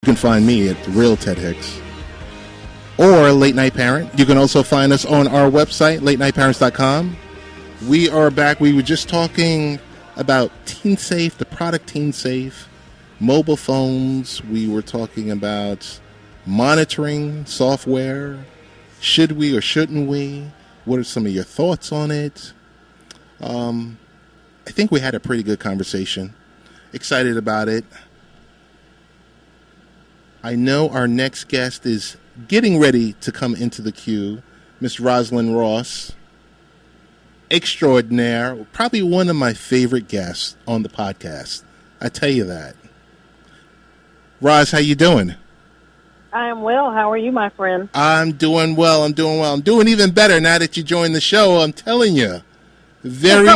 can find me at The Real Ted Hicks or Late Night Parent. You can also find us on our website, latenightparents.com. We are back. We were just talking about TeenSafe, the product TeenSafe, mobile phones. We were talking about monitoring software. Should we or shouldn't we? What are some of your thoughts on it? I think we had a pretty good conversation. Excited about it. I know our next guest is getting ready to come into the queue, Miss Rosalyn Ross, extraordinaire, probably one of my favorite guests on the podcast. I tell you that. Roz, how you doing? I am well. How are you, my friend? I'm doing well. I'm doing even better now that you joined the show. I'm telling you. Well,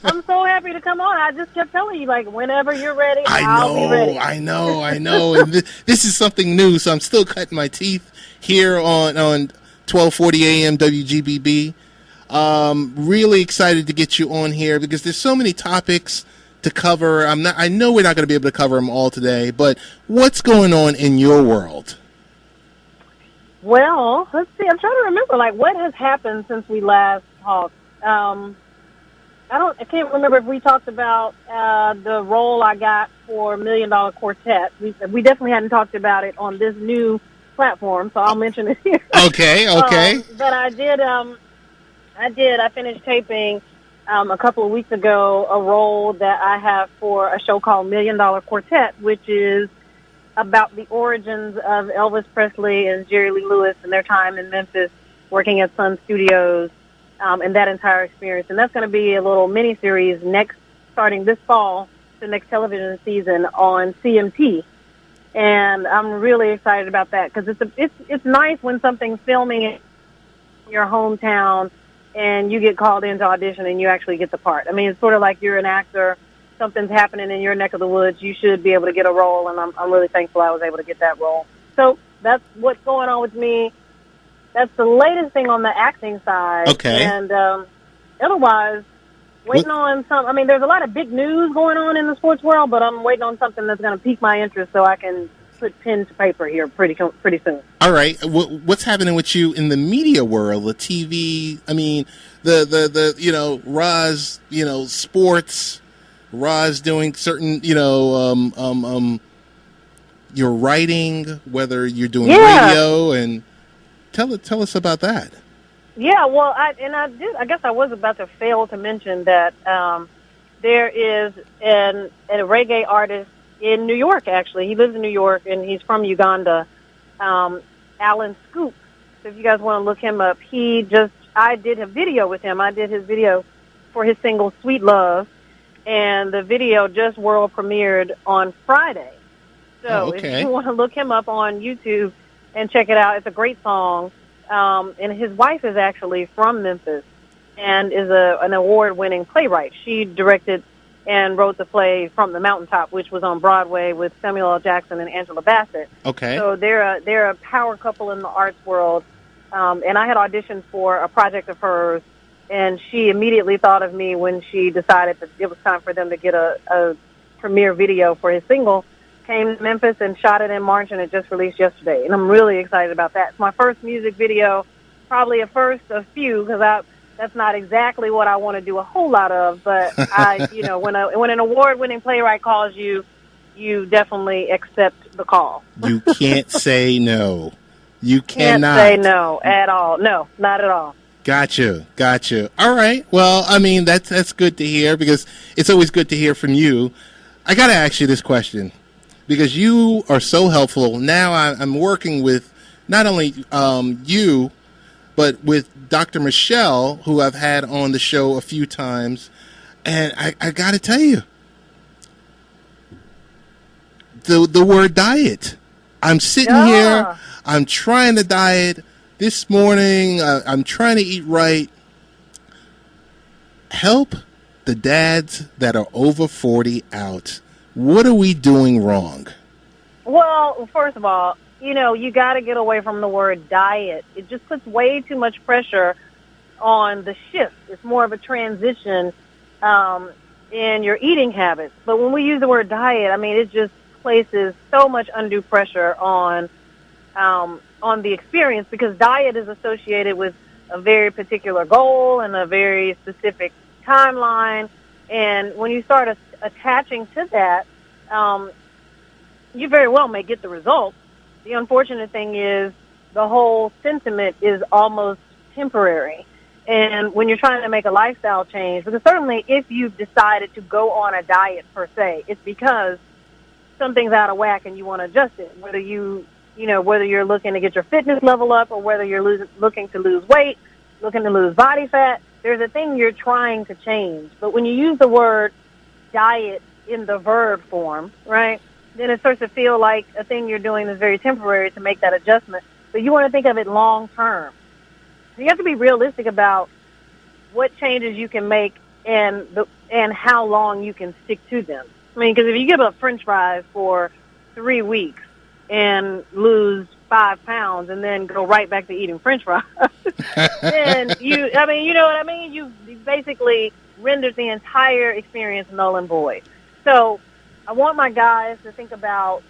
I'm so happy to come on. I just kept telling you, like, whenever you're ready, I'll be ready. I know. And this is something new, so I'm still cutting my teeth here on 1240 AM WGBB. Really excited to get you on here because there's so many topics to cover. I know we're not going to be able to cover them all today, but what's going on in your world? Well, let's see. I'm trying to remember, like, what has happened since we last talked. I can't remember if we talked about the role I got for $1 Million Quartet. We definitely hadn't talked about it on this new platform, so I'll mention it here. Okay. But I did. I finished taping a couple of weeks ago a role that I have for a show called $1 Million Quartet, which is about the origins of Elvis Presley and Jerry Lee Lewis and their time in Memphis working at Sun Studios. And that entire experience. And that's going to be a little mini-series starting this fall, the next television season on CMT. And I'm really excited about that because it's nice when something's filming in your hometown and you get called in to audition and you actually get the part. I mean, it's sort of like you're an actor, something's happening in your neck of the woods, you should be able to get a role, and I'm really thankful I was able to get that role. So that's what's going on with me. That's the latest thing on the acting side. Okay. And otherwise, waiting on some. I mean, there's a lot of big news going on in the sports world, but I'm waiting on something that's going to pique my interest so I can put pen to paper here pretty soon. All right. What's happening with you in the media world, the TV? I mean, the Roz, sports, Roz doing certain, your writing, whether you're doing radio and. Tell us about that. Yeah, well, I guess I was about to fail to mention that there is a reggae artist in New York, actually. He lives in New York, and he's from Uganda, Alan Scoop. So if you guys want to look him up, I did a video with him. I did his video for his single, Sweet Love, and the video just world premiered on Friday. So if you want to look him up on YouTube, and check it out. It's a great song. And his wife is actually from Memphis and is an award-winning playwright. She directed and wrote the play From the Mountaintop, which was on Broadway with Samuel L. Jackson and Angela Bassett. Okay. So they're a power couple in the arts world. And I had auditioned for a project of hers, and she immediately thought of me when she decided that it was time for them to get a premiere video for his single. Came to Memphis and shot it in March, and it just released yesterday. And I'm really excited about that. It's my first music video, probably a first of few, because that's not exactly what I want to do a whole lot of. But when an award-winning playwright calls you, you definitely accept the call. You can't say no. You cannot say no at all. No, not at all. Gotcha. All right. Well, I mean, that's good to hear because it's always good to hear from you. I got to ask you this question. Because you are so helpful. Now I'm working with not only you, but with Dr. Michelle, who I've had on the show a few times. And I got to tell you, the word diet. I'm sitting here. I'm trying to diet. This morning, I'm trying to eat right. Help the dads that are over 40 out. What are we doing wrong? Well, first of all, you got to get away from the word diet. It just puts way too much pressure on the shift. It's more of a transition in your eating habits. But when we use the word diet, I mean, it just places so much undue pressure on the experience, because diet is associated with a very particular goal and a very specific timeline. And when you start attaching to that, you very well may get the results. The unfortunate thing is the whole sentiment is almost temporary. And when you're trying to make a lifestyle change, because certainly if you've decided to go on a diet per se, it's because something's out of whack and you want to adjust it, whether whether you're looking to get your fitness level up or whether you're looking to lose weight, looking to lose body fat. There's a thing you're trying to change. But when you use the word diet in the verb form, right, then it starts to feel like a thing you're doing that's very temporary to make that adjustment. But you want to think of it long term. So you have to be realistic about what changes you can make and how long you can stick to them. I mean, because if you give up French fries for 3 weeks and lose 5 pounds and then go right back to eating French fries, then you know what I mean? You basically rendered the entire experience null and void. So I want my guys to think about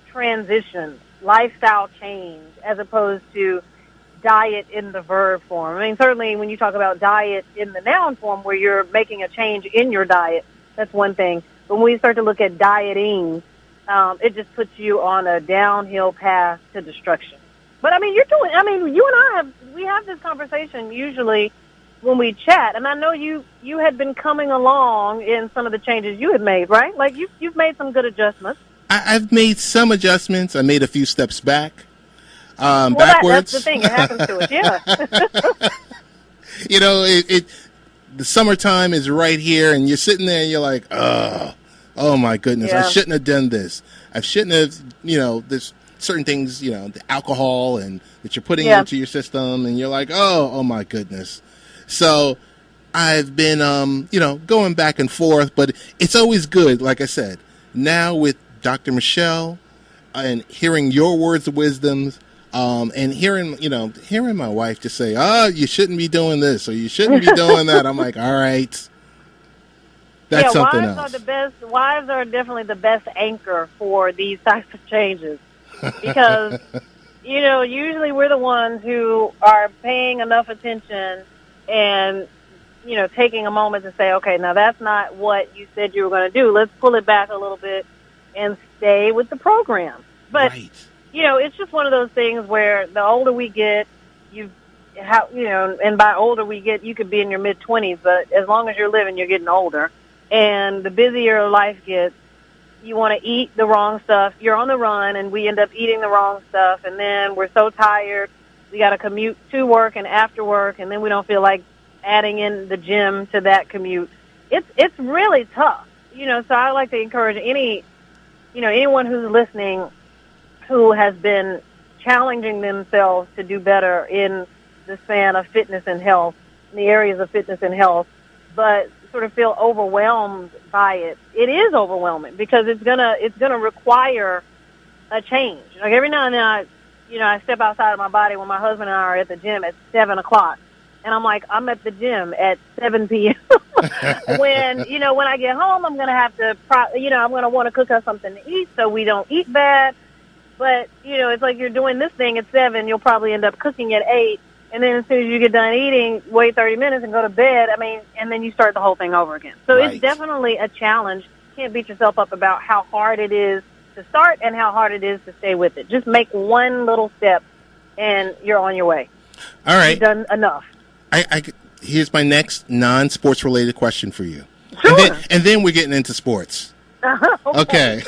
transition, lifestyle change, as opposed to diet in the verb form. I mean, certainly when you talk about diet in the noun form where you're making a change in your diet, that's one thing. But when we start to look at dieting, it just puts you on a downhill path to destruction. But you and I have this conversation usually when we chat, and I know you had been coming along in some of the changes you had made, right? Like you've made some good adjustments. I've made some adjustments. I made a few steps back, That's backwards. the thing. It happens to us, yeah. The summertime is right here, and you're sitting there, and you're like, oh my goodness, yeah. I shouldn't have done this. I shouldn't have, there's certain things, the alcohol and that you're putting into your system, and you're like, oh my goodness. So I've been, going back and forth, but it's always good, like I said, now with Dr. Michelle and hearing your words of wisdom, and hearing my wife just say, you shouldn't be doing this or you shouldn't be doing that. I'm like, all right, that's something else. Wives are definitely the best anchor for these types of changes because, usually we're the ones who are paying enough attention and, taking a moment to say, okay, now that's not what you said you were going to do. Let's pull it back a little bit and stay with the program. But, right. It's just one of those things where the older we get, and by older we get, you could be in your mid-20s, but as long as you're living, you're getting older. And the busier life gets, you want to eat the wrong stuff. You're on the run, and we end up eating the wrong stuff, and then we're so tired, we got to commute to work and after work, and then we don't feel like adding in the gym to that commute. It's really tough. So I like to encourage anyone who's listening who has been challenging themselves to do better in the span of fitness and health, in the areas of fitness and health, but sort of feel overwhelmed by it. It is overwhelming because it's gonna require a change. Like every now and then I step outside of my body when my husband and I are at the gym at 7:00. And I'm like, I'm at the gym at 7 p.m. when I get home, I'm going to have to, I'm going to want to cook us something to eat so we don't eat bad. But, it's like you're doing this thing at 7, you'll probably end up cooking at 8. And then as soon as you get done eating, wait 30 minutes and go to bed. And then you start the whole thing over again. So right. It's definitely a challenge. You can't beat yourself up about how hard it is to start and how hard it is to stay with it. Just make one little step and you're on your way. All right. You've done enough. Here's my next non-sports related question for you. Sure. And then we're getting into sports. Okay.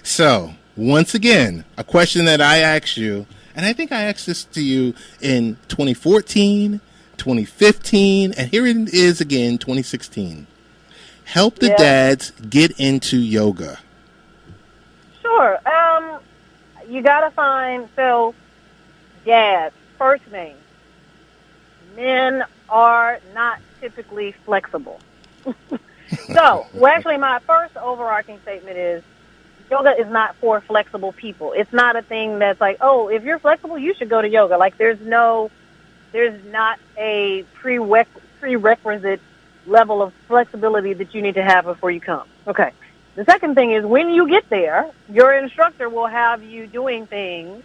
So, once again, a question that I asked you, and I think I asked this to you in 2014, 2015, and here it is again, 2016. Help the dads get into yoga. Sure. You got to find, dads, first name. Men are not typically flexible. Actually, my first overarching statement is yoga is not for flexible people. It's not a thing that's like, oh, if you're flexible, you should go to yoga. Like, there's not a prerequisite level of flexibility that you need to have before you come. Okay. The second thing is when you get there, your instructor will have you doing things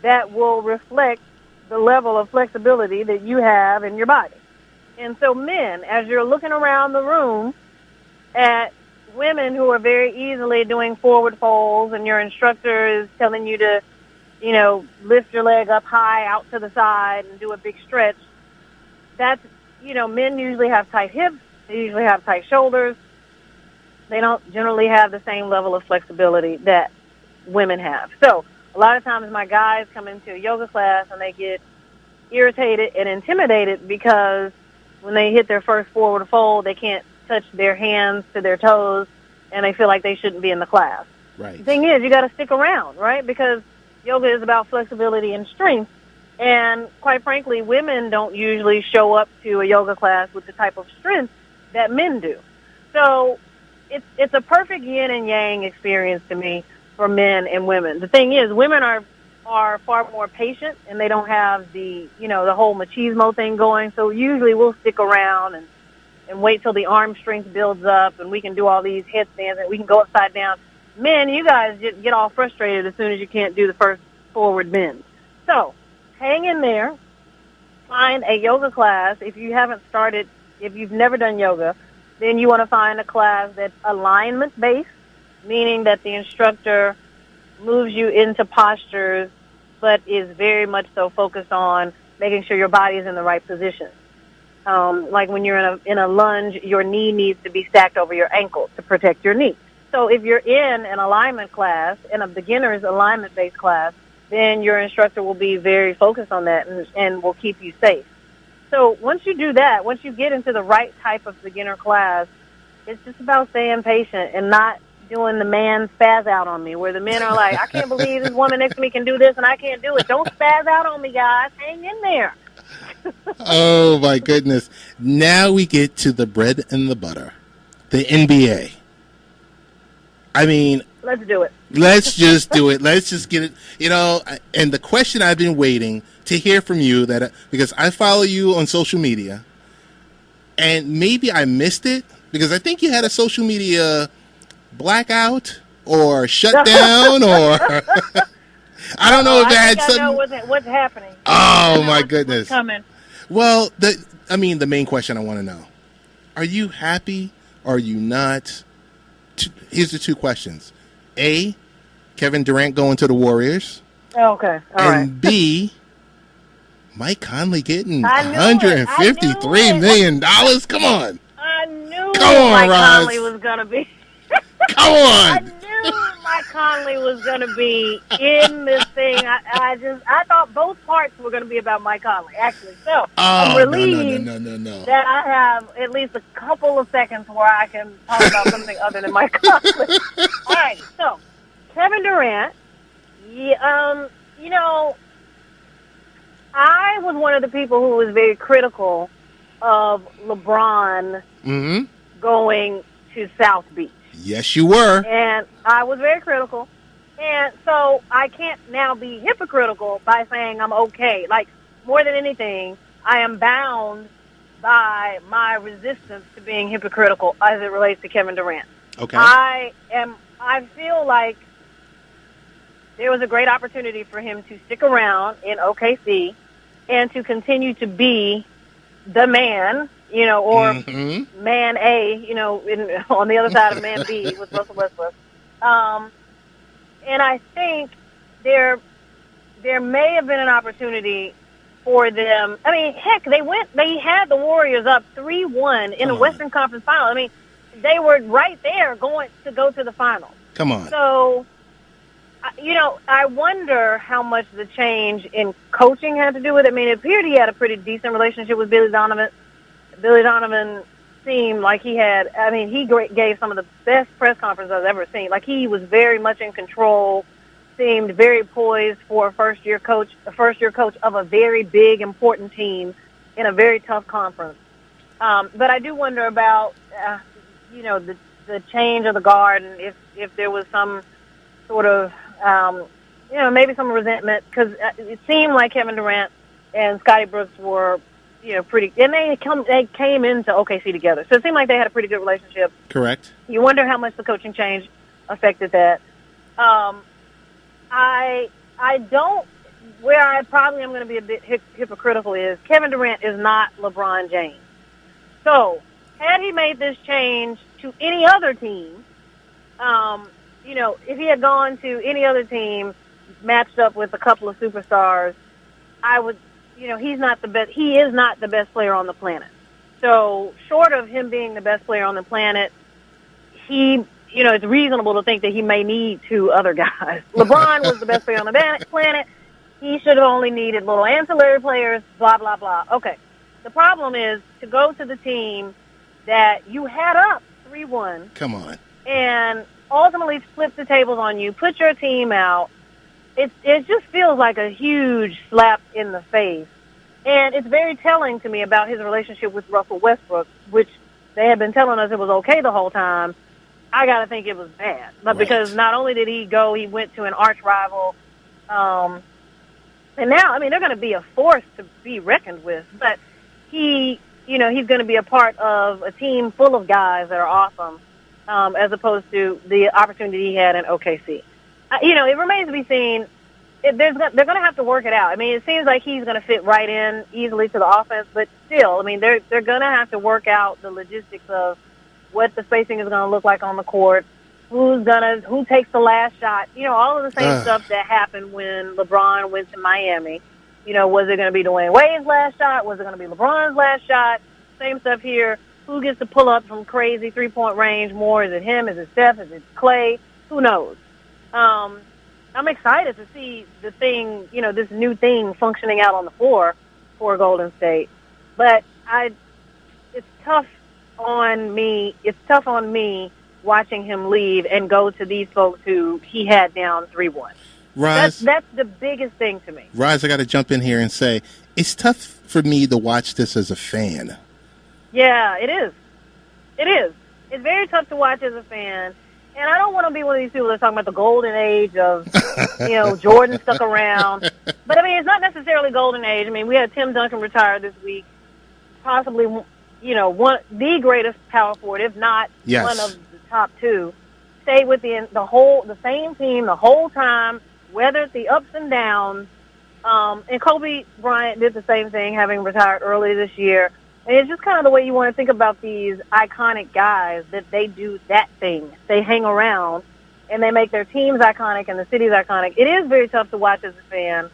that will reflect the level of flexibility that you have in your body. And so men, as you're looking around the room at women who are very easily doing forward folds and your instructor is telling you to, lift your leg up high out to the side and do a big stretch, that's, men usually have tight hips. They usually have tight shoulders. They don't generally have the same level of flexibility that women have. So a lot of times my guys come into a yoga class and they get irritated and intimidated because when they hit their first forward fold, they can't touch their hands to their toes and they feel like they shouldn't be in the class. Right. The thing is, you got to stick around, right? Because yoga is about flexibility and strength. And quite frankly, women don't usually show up to a yoga class with the type of strength that men do. So it's a perfect yin and yang experience to me for men and women. The thing is, women are far more patient and they don't have the whole machismo thing going. So usually we'll stick around and wait till the arm strength builds up and we can do all these headstands and we can go upside down. Men, you guys get all frustrated as soon as you can't do the first forward bend. So hang in there. Find a yoga class. If you've never done yoga, then you want to find a class that's alignment-based, meaning that the instructor moves you into postures but is very much so focused on making sure your body is in the right position. Like when you're in a lunge, your knee needs to be stacked over your ankle to protect your knee. So if you're in an alignment class, in a beginner's alignment-based class, then your instructor will be very focused on that and will keep you safe. So once you do that, once you get into the right type of beginner class, it's just about staying patient and not doing the man spaz out on me, where the men are like, I can't believe this woman next to me can do this and I can't do it. Don't spaz out on me, guys. Hang in there. Oh, my goodness. Now we get to the bread and the butter, the NBA. I mean, let's do it. Let's just do it. Let's just get it. And the question I've been waiting to hear from you, because I follow you on social media, and maybe I missed it because I think you had a social media blackout or shutdown or I don't know if it had something. I know what's happening. Oh my goodness! What's coming? Well, the main question I want to know: are you happy? Are you not? Here's the two questions: A, Kevin Durant going to the Warriors. Oh, okay, all right. And B, Mike Conley getting $153 million. Come on. I knew Mike Conley was going to be. Come on. I knew Mike Conley was going to be in this thing. I thought both parts were going to be about Mike Conley, actually. So I'm relieved that I have at least a couple of seconds where I can talk about something other than Mike Conley. All right, so Kevin Durant, I was one of the people who was very critical of LeBron going to South Beach. Yes, you were. And I was very critical. And so I can't now be hypocritical by saying I'm okay. Like, more than anything, I am bound by my resistance to being hypocritical as it relates to Kevin Durant. Okay. I feel like there was a great opportunity for him to stick around in OKC and to continue to be the man, or man A, on the other side of man B with Russell Westbrook. And I think there may have been an opportunity for them. I mean, heck, they had the Warriors up 3-1 in the Western Conference Final. I mean, they were right there going to go to the finals. Come on. So, I wonder how much the change in coaching had to do with it. I mean, it appeared he had a pretty decent relationship with Billy Donovan. Billy Donovan seemed like he gave some of the best press conferences I've ever seen. Like, he was very much in control, seemed very poised for a first-year coach of a very big, important team in a very tough conference. But I do wonder about, the change of the guard and if there was some sort of, maybe some resentment, because it seemed like Kevin Durant and Scotty Brooks were, pretty, and they came into OKC together, so it seemed like they had a pretty good relationship. Correct. You wonder how much the coaching change affected that. I don't. Where I probably am going to be a bit hypocritical is Kevin Durant is not LeBron James. So had he made this change to any other team, if he had gone to any other team matched up with a couple of superstars, I would. He's not the best. He is not the best player on the planet. So short of him being the best player on the planet, it's reasonable to think that he may need two other guys. LeBron was the best player on the planet. He should have only needed little ancillary players, blah, blah, blah. Okay. The problem is to go to the team that you had up 3-1. Come on. And ultimately flip the tables on you, put your team out. It just feels like a huge slap in the face. And it's very telling to me about his relationship with Russell Westbrook, which they had been telling us it was okay the whole time. I got to think it was bad. But because not only did he go, he went to an arch rival. And now, they're going to be a force to be reckoned with. But he's going to be a part of a team full of guys that are awesome, as opposed to the opportunity he had in OKC. It remains to be seen. They're going to have to work it out. It seems like he's going to fit right in easily to the offense, but still, they're going to have to work out the logistics of what the spacing is going to look like on the court, who takes the last shot, all of the same stuff that happened when LeBron went to Miami. Was it going to be Dwayne Wade's last shot? Was it going to be LeBron's last shot? Same stuff here. Who gets to pull up from crazy three-point range more? Is it him? Is it Steph? Is it Clay? Who knows? I'm excited to see the thing, this new thing functioning out on the floor for Golden State. But it's tough on me. It's tough on me watching him leave and go to these folks who he had down 3-1. Roz, that's the biggest thing to me. Roz, I got to jump in here and say it's tough for me to watch this as a fan. Yeah, it is. It is. It's very tough to watch as a fan. And I don't want to be one of these people that's talking about the golden age of, Jordan stuck around. But, it's not necessarily golden age. We had Tim Duncan retire this week, possibly, the greatest power forward, if not one of the top two. Stayed with the same team the whole time, weathered the ups and downs. And Kobe Bryant did the same thing, having retired early this year. And it's just kind of the way you want to think about these iconic guys, that they do that thing. They hang around, and they make their teams iconic and the cities iconic. It is very tough to watch as a fan.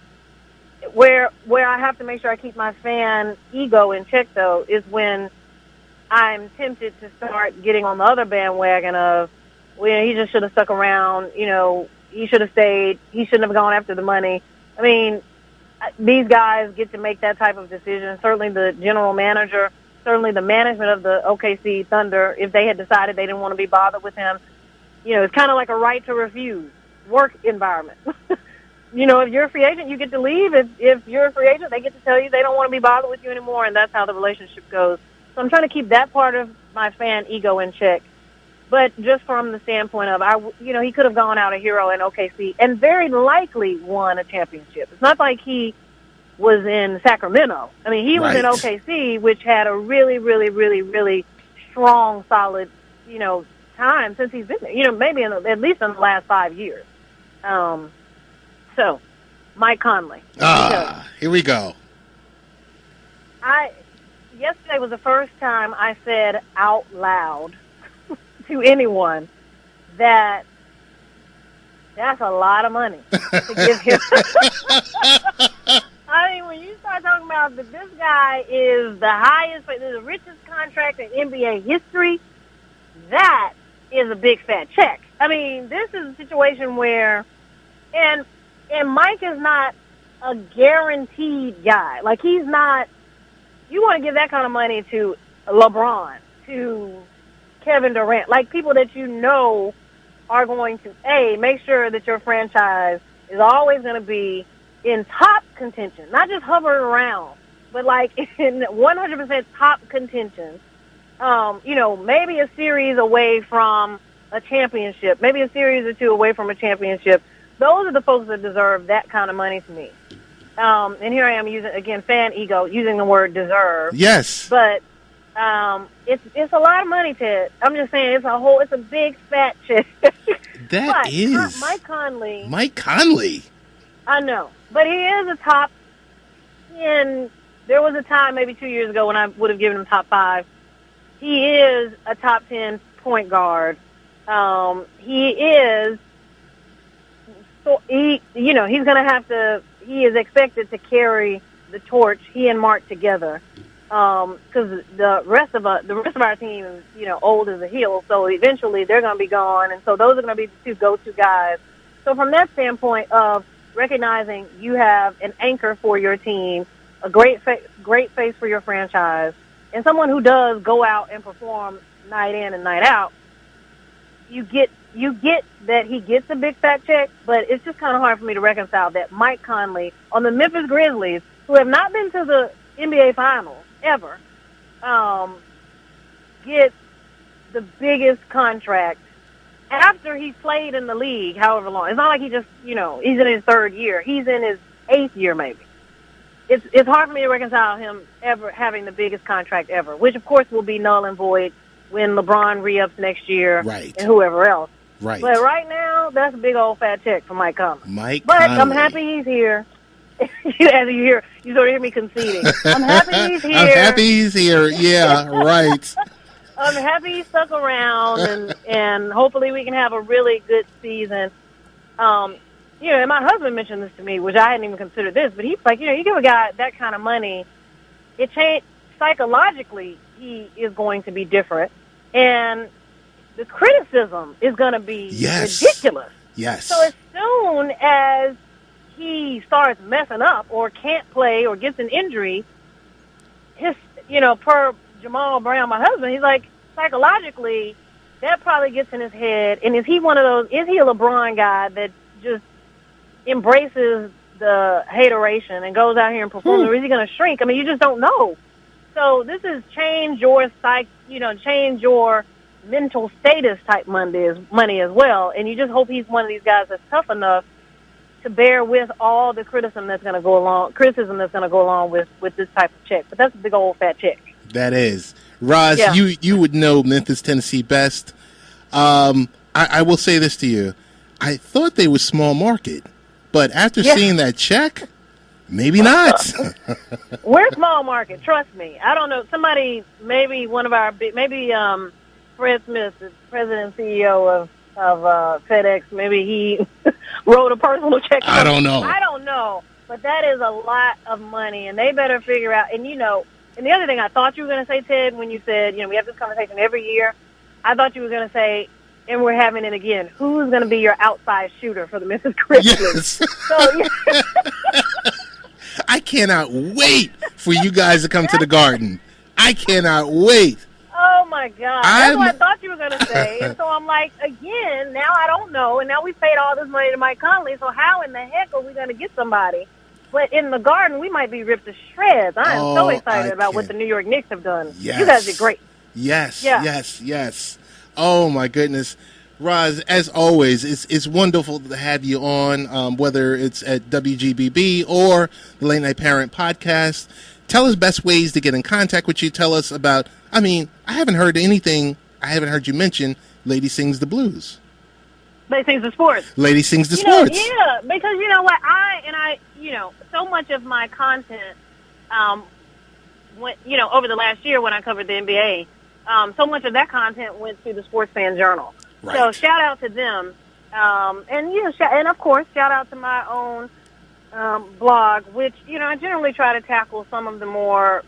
Where I have to make sure I keep my fan ego in check, though, is when I'm tempted to start getting on the other bandwagon of, he just should have stuck around, he should have stayed, he shouldn't have gone after the money. These guys get to make that type of decision. Certainly the general manager, certainly the management of the OKC Thunder, if they had decided they didn't want to be bothered with him, it's kind of like a right to refuse work environment. If you're a free agent, you get to leave. If you're a free agent, they get to tell you they don't want to be bothered with you anymore, and that's how the relationship goes. So I'm trying to keep that part of my fan ego in check. But just from the standpoint of, he could have gone out a hero in OKC and very likely won a championship. It's not like he was in Sacramento. He was in OKC, which had a really, really, really, really strong, solid, time since he's been there. Maybe at least in the last 5 years. So, Mike Conley. Here we go. Yesterday was the first time I said out loud to anyone that's a lot of money to give him. When you start talking about that this guy is the richest contract in NBA history, that is a big fat check. This is a situation where, and Mike is not a guaranteed guy. Like, he's not, you want to give that kind of money to LeBron, to Kevin Durant, like people that are going to, make sure that your franchise is always going to be in top contention, not just hovering around, but like in 100% top contention. Maybe a series away from a championship, maybe a series or two away from a championship. Those are the folks that deserve that kind of money to me. and here I am using, again, fan ego, using the word deserve. Yes. But it's a lot of money, Ted. I'm just saying, it's a big fat check. That is. Mike Conley. Mike Conley. I know. But he is a top 10. There was a time maybe 2 years ago when I would have given him top 5. He is a top 10 point guard. He is, he's going to have to, he is expected to carry the torch, he and Mark together. Because the rest of our team is, old as a hill, so eventually they're going to be gone, and so those are going to be the two go-to guys. So from that standpoint of recognizing you have an anchor for your team, a great face for your franchise, and someone who does go out and perform night in and night out, you get that he gets a big fat check, but it's just kind of hard for me to reconcile that Mike Conley on the Memphis Grizzlies, who have not been to the NBA Finals ever, gets the biggest contract after he played in the league however long. It's not like he just, he's in his 3rd year. He's in his 8th year maybe. It's hard for me to reconcile him ever having the biggest contract ever, which of course will be null and void when LeBron re-ups next year, right, and whoever else. Right. But right now, that's a big old fat check for Mike Conley. But Conley. I'm happy he's here. You sort of hear me conceding. I'm happy he's here. I'm happy he's here. Yeah, right. I'm happy he stuck around, and hopefully we can have a really good season. And my husband mentioned this to me, which I hadn't even considered this, but he's like, you give a guy that kind of money, it changed psychologically. He is going to be different, and the criticism is going to be ridiculous. Yes. So as soon as he starts messing up or can't play or gets an injury, per Jamal Brown, my husband, he's like, psychologically, that probably gets in his head. And is he a LeBron guy that just embraces the hateration and goes out here and performs, or is he going to shrink? I mean, you just don't know. So this is change your mental status type money as well. And you just hope he's one of these guys that's tough enough to bear with all the criticism that's going to go along with this type of check. But that's a big old fat check. That is. Roz, you would know Memphis, Tennessee best. I will say this to you. I thought they were small market, but after seeing that check, maybe not. We're small market, trust me. I don't know. Somebody, maybe one of our Fred Smith, the president and CEO of FedEx, maybe he wrote a personal check. I don't know. But that is a lot of money, and they better figure out. And and the other thing I thought you were going to say, Ted, when you said, we have this conversation every year, I thought you were going to say, and we're having it again, who's going to be your outside shooter for the Memphis Grizzlies? Yes. I cannot wait for you guys to come to the Garden. I cannot wait. Oh, my God. That's what I thought you were going to say. And so I'm like, again, now I don't know. And now we paid all this money to Mike Conley, so how in the heck are we going to get somebody? But in the Garden, we might be ripped to shreds. I am so excited about what the New York Knicks have done. Yes. You guys did great. Yes. Oh, my goodness. Roz, as always, it's wonderful to have you on, whether it's at WGBB or the Late Night Parent podcast. Tell us best ways to get in contact with you. Tell us about, I haven't heard anything. I haven't heard you mention Lady Sings the Blues. Lady Sings the Sports. Lady Sings the Sports. Yeah, because you know what, I so much of my content, over the last year when I covered the NBA, so much of that content went to the Sports Fan Journal. Right. So shout out to them, and of course shout out to my own blog, which I generally try to tackle some of the more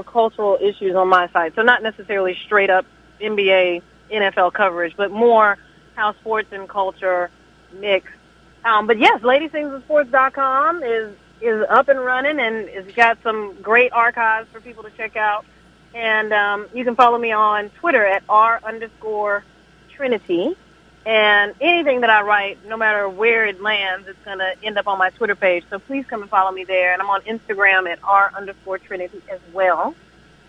cultural issues on my site. So not necessarily straight up NBA, NFL coverage, but more how sports and culture mix. But yes, LadySingsTheSports.com is up and running, and it's got some great archives for people to check out. And you can follow me on Twitter at R_Trinity. And anything that I write, no matter where it lands, it's going to end up on my Twitter page. So please come and follow me there. And I'm on Instagram at R_Trinity as well.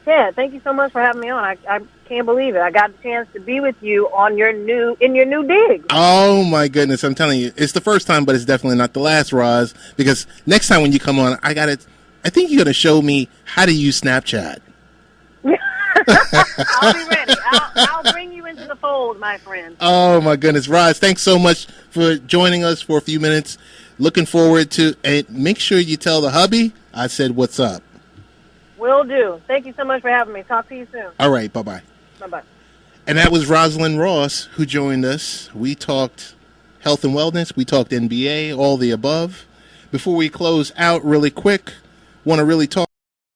Ted, thank you so much for having me on. I can't believe it. I got the chance to be with you on your new dig. Oh my goodness! I'm telling you, it's the first time, but it's definitely not the last, Roz. Because next time when you come on, I think you're gonna show me how to use Snapchat. I'll be ready. I'll bring you into the fold, my friend. Oh my goodness, Roz! Thanks so much for joining us for a few minutes. Looking forward to it. Make sure you tell the hubby I said what's up. Will do. Thank you so much for having me. Talk to you soon. All right, bye-bye. Bye-bye. And that was Rosalyn Ross who joined us. We talked health and wellness. We talked NBA, all the above. Before we close out really quick, want to really talk